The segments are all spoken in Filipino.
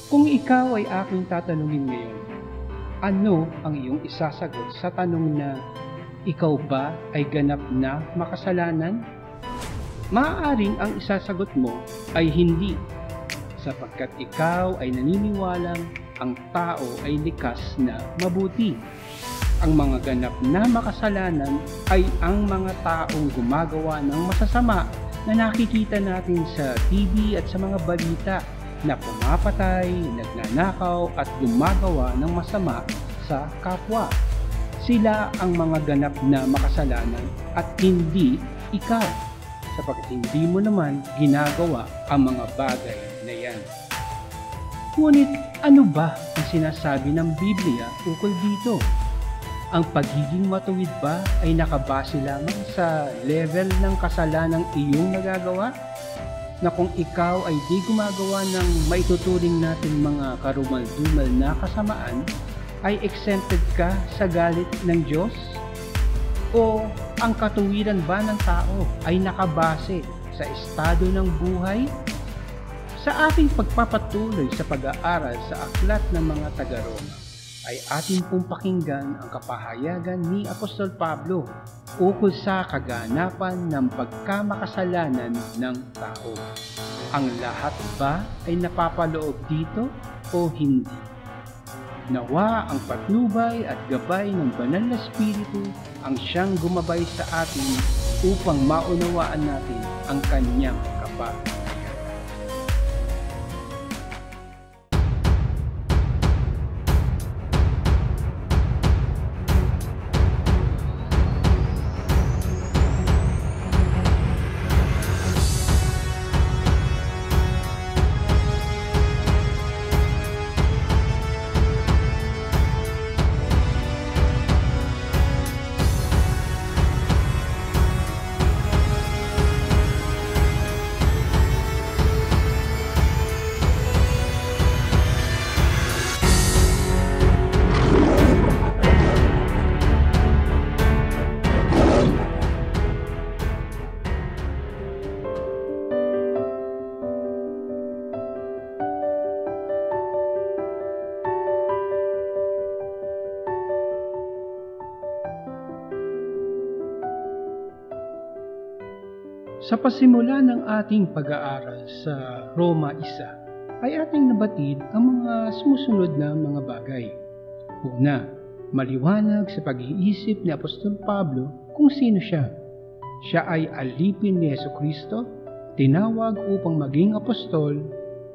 Kung ikaw ay aking tatanungin ngayon, ano ang iyong isasagot sa tanong na ikaw ba ay ganap na makasalanan? Maaaring ang isasagot mo ay hindi, sapagkat ikaw ay naniniwalang ang tao ay likas na mabuti. Ang mga ganap na makasalanan ay ang mga taong gumagawa ng masasama na nakikita natin sa TV at sa mga balita, na pumapatay, nagnanakaw at gumagawa ng masama sa kapwa. Sila ang mga ganap na makasalanan at hindi ikaw, sapagkat hindi mo naman ginagawa ang mga bagay na yan. Ngunit ano ba ang sinasabi ng Biblia ukol dito? Ang pagiging matuwid ba ay nakabase lamang sa level ng kasalanang iyong nagagawa? Na kung ikaw ay di gumagawa ng maituturing natin mga karumal-dumal na kasamaan, ay exempted ka sa galit ng Diyos? O ang katuwiran ba ng tao ay nakabase sa estado ng buhay? Sa ating pagpapatuloy sa pag-aaral sa aklat ng mga taga-Roma, ay atin pong pakinggan ang kapahayagan ni Apostol Pablo ukol sa kaganapan ng pagkamakasalanan ng tao. Ang lahat ba ay napapaloob dito o hindi? Nawa ang patnubay at gabay ng banal na Espiritu ang siyang gumabay sa atin upang maunawaan natin ang kanyang kapahayagan. Sa pasimula ng ating pag-aaral sa Roma 1, ay ating nabatid ang mga sumusunod na mga bagay. Una, maliwanag sa pag-iisip ni Apostol Pablo kung sino siya. Siya ay alipin ni Jesucristo, tinawag upang maging apostol,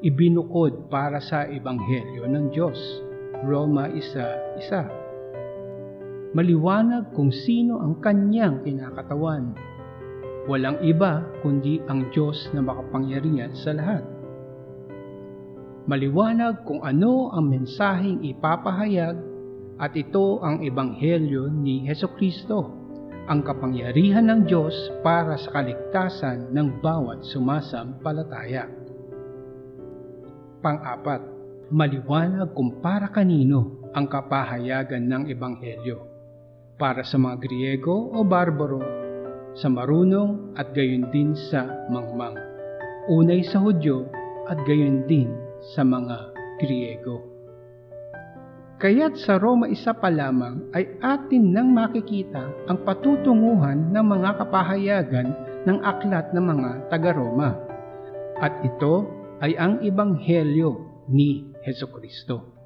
ibinukod para sa Ebanghelyo ng Diyos. Roma 1:1. Maliwanag kung sino ang kanyang kinakatawan. Walang iba kundi ang Diyos na makapangyarihan sa lahat. Maliwanag kung ano ang mensaheng ipapahayag, at ito ang Ebanghelyo ni Jesucristo, ang kapangyarihan ng Diyos para sa kaligtasan ng bawat sumasampalataya. Pang-apat, maliwanag kung para kanino ang kapahayagan ng Ebanghelyo, para sa mga Griego o Barbaro, sa marunong at gayon din sa mangmang, unay sa Hudyo at gayon din sa mga Griego. Kaya't sa Roma 1 pa lamang ay atin nang makikita ang patutunguhan ng mga kapahayagan ng aklat ng mga taga-Roma. At ito ay ang Ebanghelyo ni Jesucristo.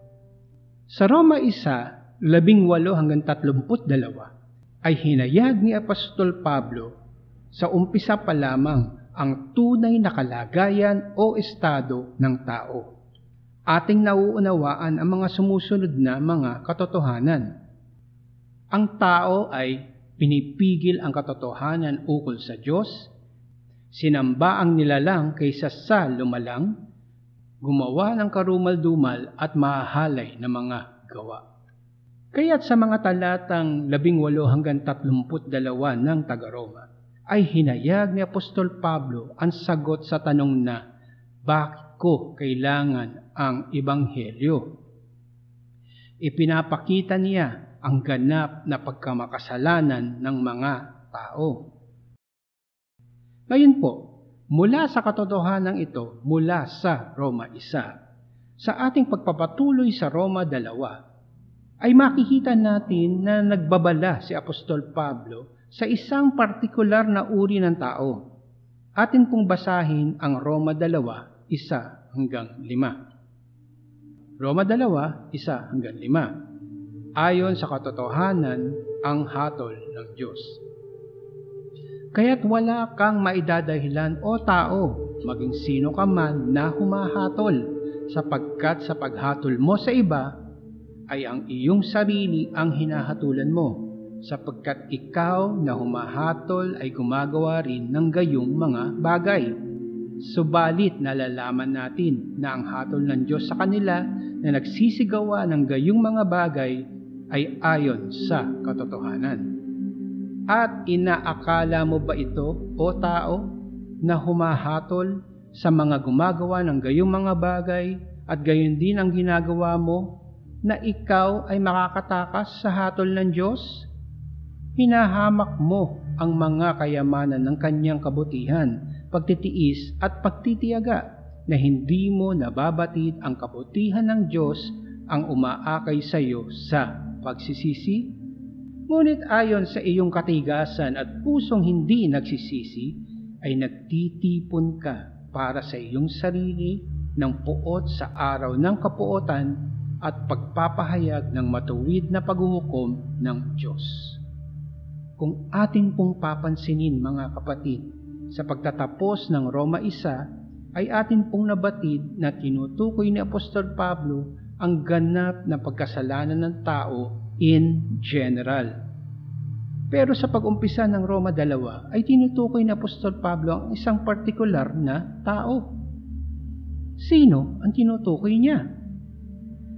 Sa Roma 1:18-32 ay hinayag ni Apostol Pablo sa umpisa pa lamang ang tunay na kalagayan o estado ng tao. Ating nauunawaan ang mga sumusunod na mga katotohanan. Ang tao ay pinipigil ang katotohanan ukol sa Diyos, sinamba ang nilalang kaysa sa lumalang, gumawa ng karumal-dumal at mahahalay na mga gawa. Kaya't sa mga talatang 18-32 ng taga-Roma, ay hinayag ni Apostol Pablo ang sagot sa tanong na, bakit ko kailangan ang Ebanghelyo? Ipinapakita niya ang ganap na pagkamakasalanan ng mga tao. Ngayon po, mula sa katotohanan ito, mula sa Roma 1, Sa ating pagpapatuloy sa Roma 2, ay makikita natin na nagbabala si Apostol Pablo sa isang partikular na uri ng tao. Atin pong basahin ang Roma 2, 1-5. Roma 2, 1-5. Ayon sa katotohanan, ang hatol ng Diyos. Kaya't wala kang maidadahilan o tao, maging sino ka man na humahatol, sapagkat sa paghatol mo sa iba, ay ang iyong sarili ang hinahatulan mo, sapagkat ikaw na humahatol ay gumagawa rin ng gayong mga bagay. Subalit nalalaman natin na ang hatol ng Diyos sa kanila na nagsisigawa ng gayong mga bagay ay ayon sa katotohanan. At inaakala mo ba ito, o tao, na humahatol sa mga gumagawa ng gayong mga bagay at gayon din ang ginagawa mo, na ikaw ay makakatakas sa hatol ng Diyos? Hinahamak mo ang mga kayamanan ng kanyang kabutihan, pagtitiis at pagtitiyaga, na hindi mo nababatid ang kabutihan ng Diyos ang umaakay sa iyo sa pagsisisi? Ngunit ayon sa iyong katigasan at pusong hindi nagsisisi, ay nagtitipon ka para sa iyong sarili ng puot sa araw ng kapuotan at pagpapahayag ng matuwid na paghuhukom ng Diyos. Kung atin pong papansinin, mga kapatid, sa pagtatapos ng Roma 1, ay atin pong nabatid na tinutukoy ni Apostol Pablo ang ganap na pagkasalanan ng tao in general. Pero sa pag-umpisa ng Roma 2 ay tinutukoy ni Apostol Pablo ang isang partikular na tao. Sino ang tinutukoy niya?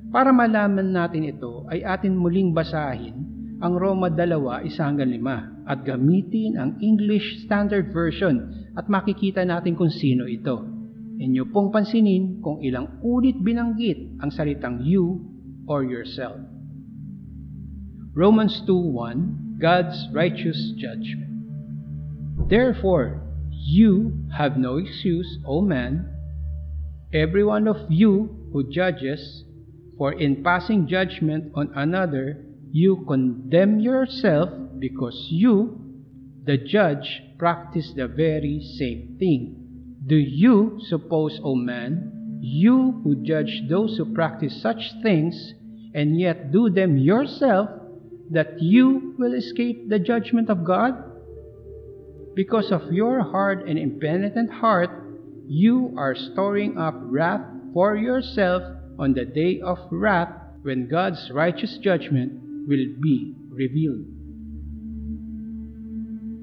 Para malaman natin ito ay atin muling basahin ang Roma 2, 1-5 at gamitin ang English Standard Version at makikita natin kung sino ito. Inyo pong pansinin kung ilang ulit binanggit ang salitang you or yourself. Romans 2:1, God's righteous judgment. Therefore, you have no excuse, O man, every one of you who judges, for in passing judgment on another, you condemn yourself, because you, the judge, practice the very same thing. Do you suppose, O man, you who judge those who practice such things, and yet do them yourself, that you will escape the judgment of God? Because of your hard and impenitent heart, you are storing up wrath for yourself on the day of wrath, when God's righteous judgment will be revealed.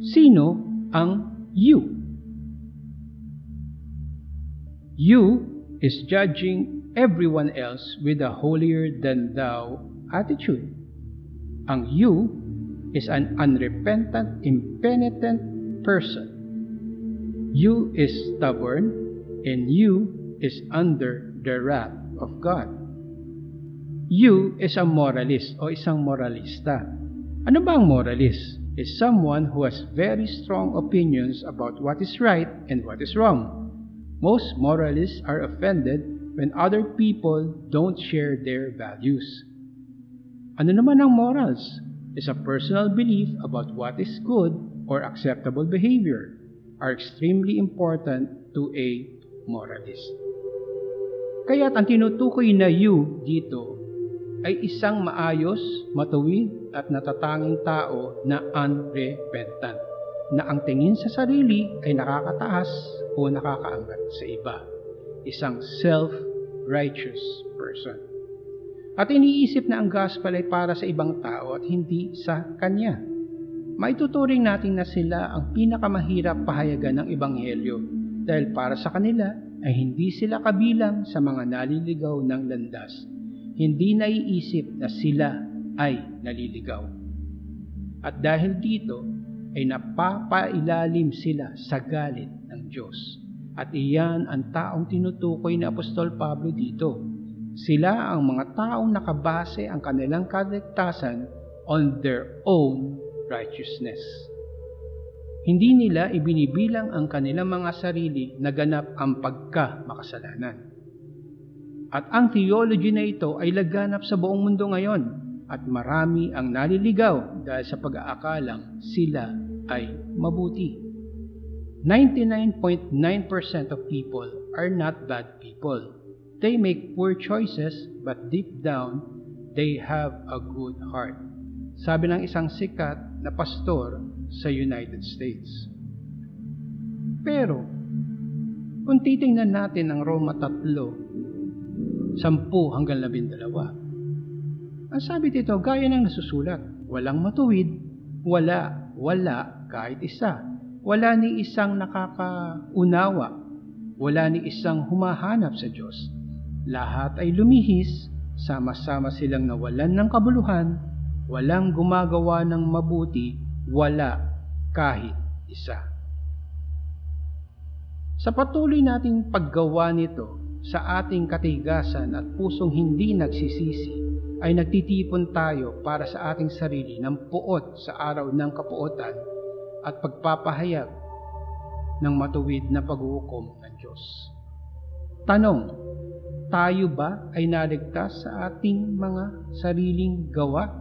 Sino ang you? You is judging everyone else with a holier-than-thou attitude. Ang you is an unrepentant, impenitent person. You is stubborn, and you is under the wrath of God. You is a moralist o isang moralista. Ano ba ang moralist? Is someone who has very strong opinions about what is right and what is wrong. Most moralists are offended when other people don't share their values. Ano naman ang morals? Is a personal belief about what is good or acceptable behavior are extremely important to a moralist. Kaya't ang tinutukoy na you dito ay isang maayos, matuwid at natatanging tao na unrepentant, na ang tingin sa sarili ay nakakataas o nakakaangat sa iba. Isang self-righteous person. At iniisip na ang gospel ay para sa ibang tao at hindi sa kanya. Maituturing natin na sila ang pinakamahirap pahayagan ng ebanghelyo dahil para sa kanila ay hindi sila kabilang sa mga naliligaw ng landas. Hindi naiisip na sila ay naliligaw. At dahil dito ay napapailalim sila sa galit ng Diyos. At iyan ang taong tinutukoy ni Apostol Pablo dito. Sila ang mga taong nakabase ang kanilang kaligtasan on their own righteousness. Hindi nila ibinibilang ang kanilang mga sarili na ganap ang pagka-makasalanan. At ang theology na ito ay laganap sa buong mundo ngayon at marami ang naliligaw dahil sa pag-aakalang sila ay mabuti. 99.9% of people are not bad people. They make poor choices but deep down, they have a good heart. Sabi ng isang sikat na pastor sa United States. Pero, kung titingnan natin ang Roma 3, 10 hanggang 12, ang sabi dito, gaya ng nasusulat, walang matuwid, wala kahit isa. Wala ni isang nakakaunawa, wala ni isang humahanap sa Diyos. Lahat ay lumihis, sama-sama silang nawalan ng kabuluhan, walang gumagawa ng mabuti, wala kahit isa. Sa patuloy nating paggawa nito sa ating katigasan at pusong hindi nagsisisi, ay nagtitipon tayo para sa ating sarili ng puot sa araw ng kapuotan at pagpapahayag ng matuwid na paghuhukom ng Diyos. Tanong, tayo ba ay naligtas sa ating mga sariling gawa?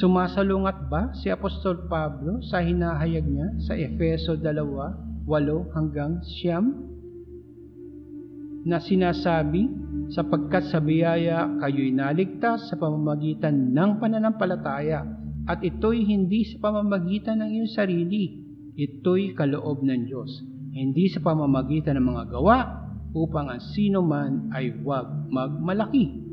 Sumasalungat ba si Apostol Pablo sa hinahayag niya sa Efeso 2:8 hanggang 9 na sinasabi, sapagkat sa biyaya kayo'y naligtas sa pamamagitan ng pananampalataya, at ito'y hindi sa pamamagitan ng iyong sarili, ito'y kaloob ng Diyos, hindi sa pamamagitan ng mga gawa, upang ang sino man ay huwag magmalaki.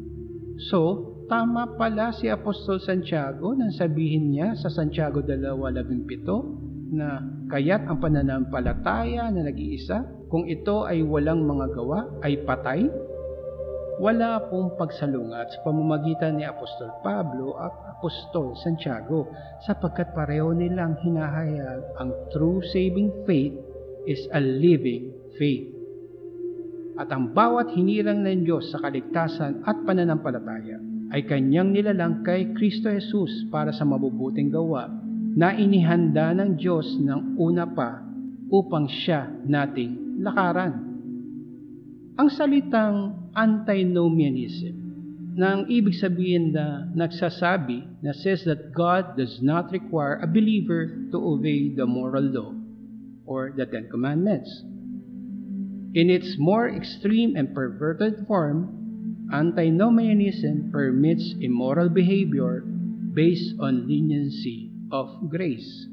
So, tama pala si Apostol Santiago nang sabihin niya sa Santiago 2:17 na kaya't ang pananampalataya na nag-iisa, kung ito ay walang mga gawa, ay patay. Wala pong pagsalungat sa pamamagitan ni Apostol Pablo at Apostol Santiago, sapagkat pareho nilang hinahayag ang true saving faith is a living faith. At ang bawat hinirang ng Diyos sa kaligtasan at pananampalataya ay kanyang nilalang kay Kristo Jesus para sa mabubuting gawa na inihanda ng Diyos ng una pa upang siya nating lakaran. Ang salitang antinomianism na ang ibig sabihin na nagsasabi na says that God does not require a believer to obey the moral law or the Ten Commandments. In its more extreme and perverted form, antinomianism permits immoral behavior based on leniency of grace.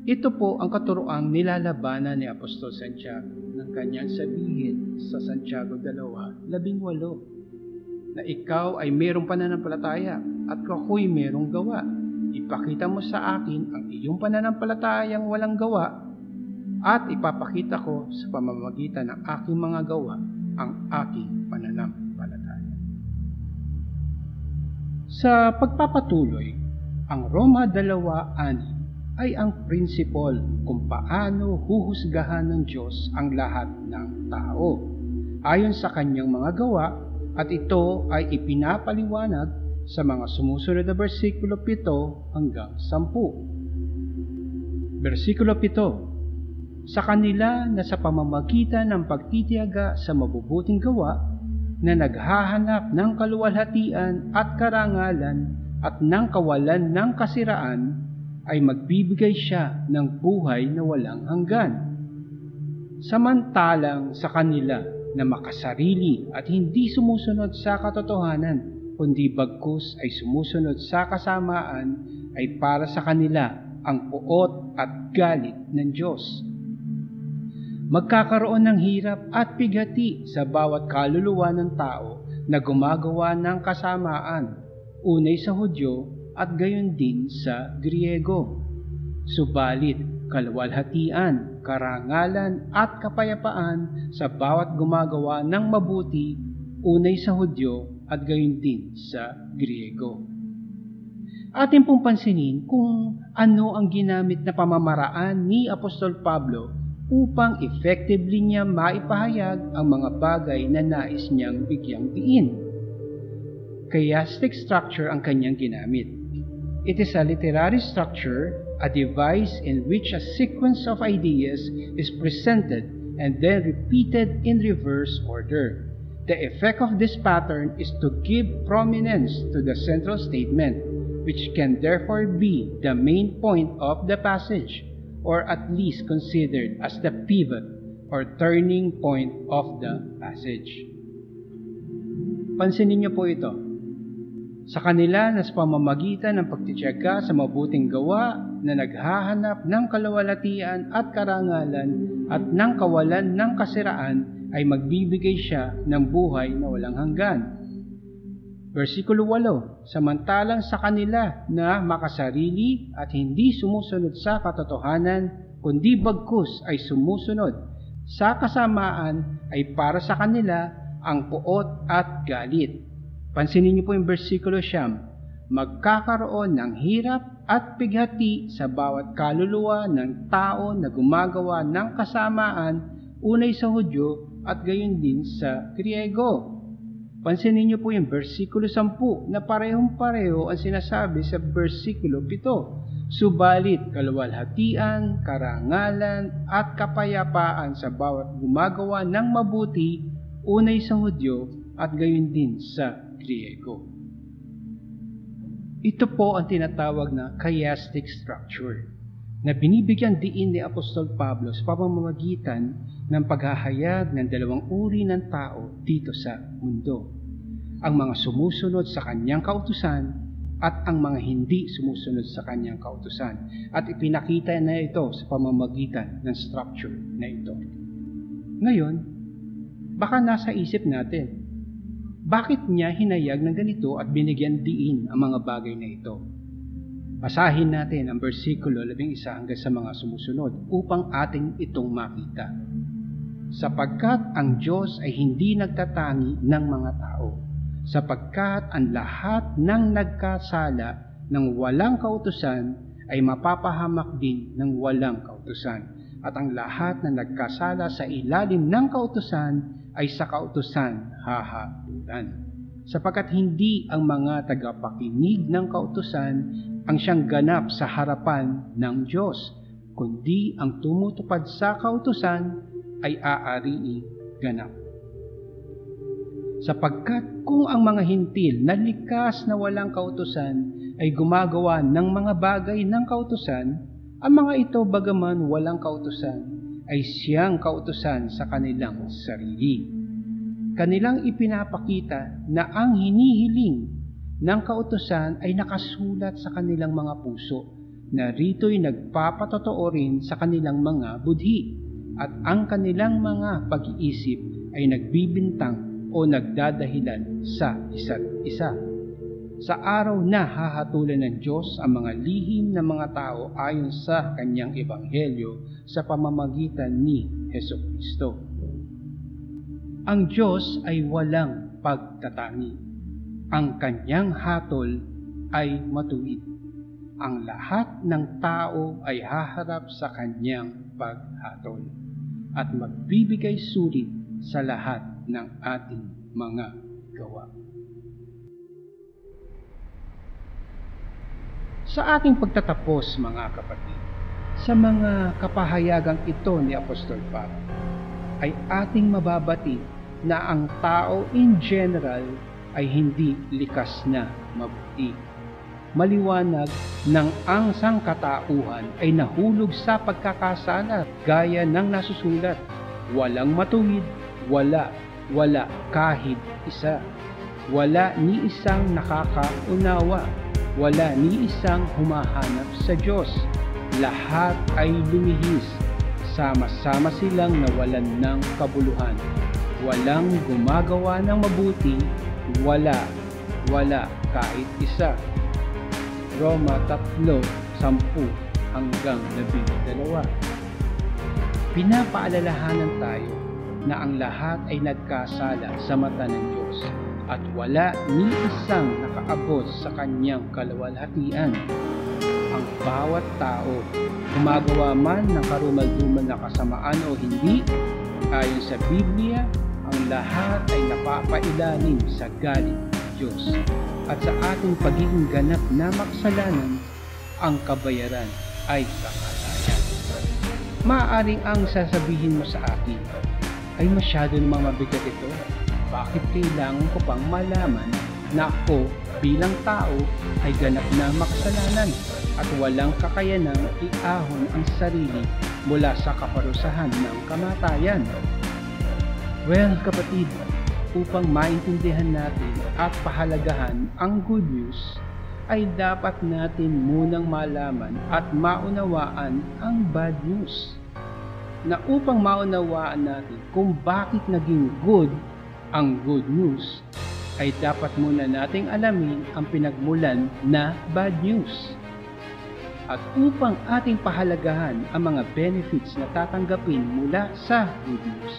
Ito po ang katuroang nilalabanan ni Apostol Santiago ng kanyang sabihin sa Santiago 2:18 na ikaw ay mayroong pananampalataya at ako'y mayroong gawa. Ipakita mo sa akin ang iyong pananampalatayang walang gawa at ipapakita ko sa pamamagitan ng aking mga gawa ang aking pananampalataya. Sa pagpapatuloy, ang Roma 2:6 ay ang prinsipal kung paano huhusgahan ng Diyos ang lahat ng tao ayon sa kanyang mga gawa, at ito ay ipinapaliwanag sa mga sumusunod na versikulo 7 hanggang 10. Versikulo 7, sa kanila na sa pamamagitan ng pagtitiyaga sa mabubuting gawa na naghahanap ng kaluwalhatian at karangalan at ng kawalan ng kasiraan, ay magbibigay siya ng buhay na walang hanggan. Samantalang sa kanila na makasarili at hindi sumusunod sa katotohanan, kundi bagkus ay sumusunod sa kasamaan, ay para sa kanila ang puot at galit ng Diyos. Magkakaroon ng hirap at bighati sa bawat kaluluwa ng tao na gumagawa ng kasamaan, unay sa Hudyo at gayon din sa Griego. Subalit, kaluwalhatian, karangalan at kapayapaan sa bawat gumagawa ng mabuti, unay sa Hudyo at gayon din sa Griego. Atin pong pansinin kung ano ang ginamit na pamamaraan ni Apostol Pablo upang effectively niya maipahayag ang mga bagay na nais niyang bigyang diin. Chiastic structure ang kanyang ginamit. It is a literary structure, a device in which a sequence of ideas is presented and then repeated in reverse order. The effect of this pattern is to give prominence to the central statement, which can therefore be the main point of the passage, or at least considered as the pivot or turning point of the passage. Pansinin niyo po ito. Sa kanila na sa pamamagitan ng pagtitiyaga sa mabuting gawa na naghahanap ng kaluwalhatian at karangalan at ng kawalan ng kasiraan ay magbibigay siya ng buhay na walang hanggan. Versikulo 8, samantalang sa kanila na makasarili at hindi sumusunod sa katotohanan, kundi bagkus ay sumusunod sa kasamaan ay para sa kanila ang puot at galit. Pansinin niyo po yung versikulo 9, magkakaroon ng hirap at pighati sa bawat kaluluwa ng tao na gumagawa ng kasamaan, unay sa Hudyo at gayon din sa Griego. Pansinin niyo po yung versikulo 10 na parehong-pareho ang sinasabi sa versikulo 7. Subalit kaluwalhatian, karangalan at kapayapaan sa bawat gumagawa ng mabuti, unay sa Hudyo at gayon din sa Griego. Ito po ang tinatawag na chiastic structure na binibigyan diin ni Apostol Pablo sa pamamagitan ng paghahayag ng dalawang uri ng tao dito sa mundo. Ang mga sumusunod sa kanyang kautusan at ang mga hindi sumusunod sa kanyang kautusan. At ipinakita na ito sa pamamagitan ng structure na ito. Ngayon, baka nasa isip natin, bakit niya hinayag ng ganito at binigyan diin ang mga bagay na ito? Basahin natin ang versikulo 11 hanggang sa mga sumusunod upang ating itong makita. Sapagkat ang Diyos ay hindi nagtatangi ng mga tao, sapagkat ang lahat ng nagkasala ng walang kautusan ay mapapahamak din ng walang kautusan, at ang lahat na nagkasala sa ilalim ng kautusan ay sa kautusan hahabulan. Sapagkat hindi ang mga tagapakinig ng kautusan ang siyang ganap sa harapan ng Diyos, kundi ang tumutupad sa kautusan ay aariing ganap. Sapagkat kung ang mga hintil na likas na walang kautusan ay gumagawa ng mga bagay ng kautusan, ang mga ito bagaman walang kautusan ay siyang kautusan sa kanilang sarili. Kanilang ipinapakita na ang hinihiling ng kautusan ay nakasulat sa kanilang mga puso, na rito'y nagpapatotoo rin sa kanilang mga budhi, at ang kanilang mga pag-iisip ay nagbibintang o nagdadahilan sa isa't isa. Sa araw na hahatulan ng Diyos ang mga lihim ng mga tao ayon sa kanyang ebanghelyo sa pamamagitan ni Hesukristo. Ang Diyos ay walang pagtatangi. Ang kanyang hatol ay matuwid. Ang lahat ng tao ay haharap sa kanyang paghatol at magbibigay sulit sa lahat ng ating mga gawa. Sa ating pagtatapos, mga kapatid, sa mga kapahayagang ito ni Apostol Pablo, ay ating mababatid na ang tao in general ay hindi likas na mabuti. Maliwanag ng ang sangkatauhan ay nahulog sa pagkakasala gaya ng nasusulat. Walang matuwid, wala kahit isa. Wala ni isang nakakaunawa. Wala ni isang humahanap sa Diyos. Lahat ay lumihis. Sama-sama silang nawalan ng kabuluhan. Walang gumagawa ng mabuti. Wala kahit isa. Roma 3:10 hanggang 12. Pinapaalalahanan tayo na ang lahat ay nagkasala sa mata ng Diyos at wala ni isang nakaabot sa kanyang kaluwalhatian. Ang bawat tao, gumagawa man ng karumal-dumal na kasamaan o hindi, ayon sa Biblia, ang lahat ay napapailalim sa galit ng Diyos. At sa ating pagiging ganap na makasalanan, ang kabayaran ay kamatayan. Maaaring ang sasabihin mo sa akin, ay masyado namang mabigat ito. bakit kailangan ko pang malaman na ako bilang tao ay ganap na makasalanan at walang kakayanang iahon ang sarili mula sa kaparusahan ng kamatayan? Well, kapatid, upang maintindihan natin at pahalagahan ang good news, ay dapat natin munang malaman at maunawaan ang bad news. Na upang maunawaan natin kung bakit naging good ang good news, ay dapat muna nating alamin ang pinagmulan na bad news. At upang ating pahalagahan ang mga benefits na tatanggapin mula sa good news,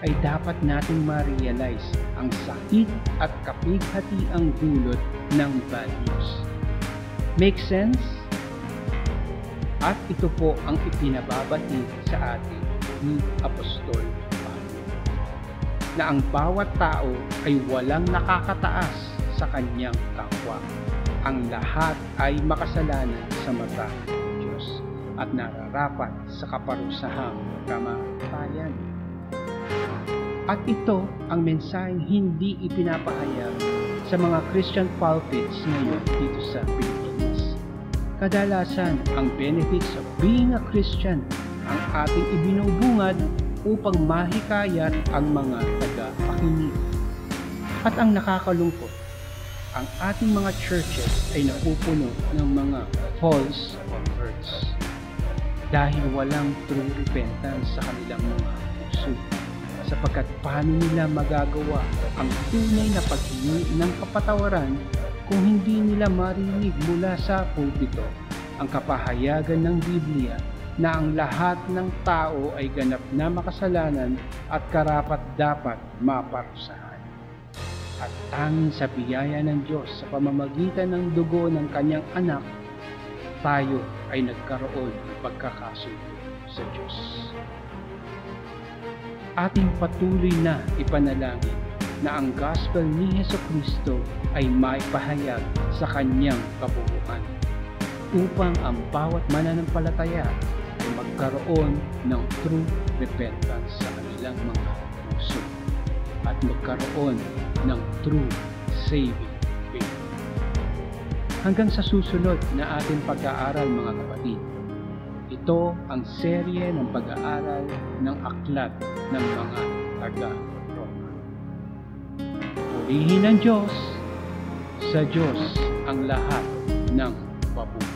ay dapat nating ma-realize ang sakit at kapighatiang dulot ng bad news. Make sense? At ito po ang ipinababati sa atin ni Apostol Pablo, na ang bawat tao ay walang nakakataas sa kanyang kapwa. Ang lahat ay makasalanan sa mata ng Diyos at nararapat sa kaparusahang kamatayan. At ito ang mensaheng hindi ipinapahayag sa mga Christian pulpits ngayon dito sa Pilipinas. Kadalasan, ang benefits of being a Christian ang ating ibinubungad upang mahikayat ang mga taga-pakinig. At ang nakakalungkot, ang ating mga churches ay napupuno ng mga false converts dahil walang true repentance sa kanilang mga puso, sapagkat paano nila magagawa ang tunay na paghingi ng kapatawaran kung hindi nila marinig mula sa pulpito ang kapahayagan ng Biblia na ang lahat ng tao ay ganap na makasalanan at karapat-dapat maparusahan. At tanging sa biyaya ng Diyos sa pamamagitan ng dugo ng kanyang anak, tayo ay nagkaroon ng pagkakasundo sa Diyos. Ating patuloy na ipanalangin na ang gospel ni Jesucristo ay maipahayag sa kanyang kabuuan upang ang bawat mananampalataya ay magkaroon ng true repentance sa kanilang mga puso at magkaroon ng true saving faith. Hanggang sa susunod na ating pag-aaral, mga kapatid, ito ang serye ng pag-aaral ng aklat ng mga taga-Roma. Purihin ang Diyos, sa Diyos ang lahat ng papuri.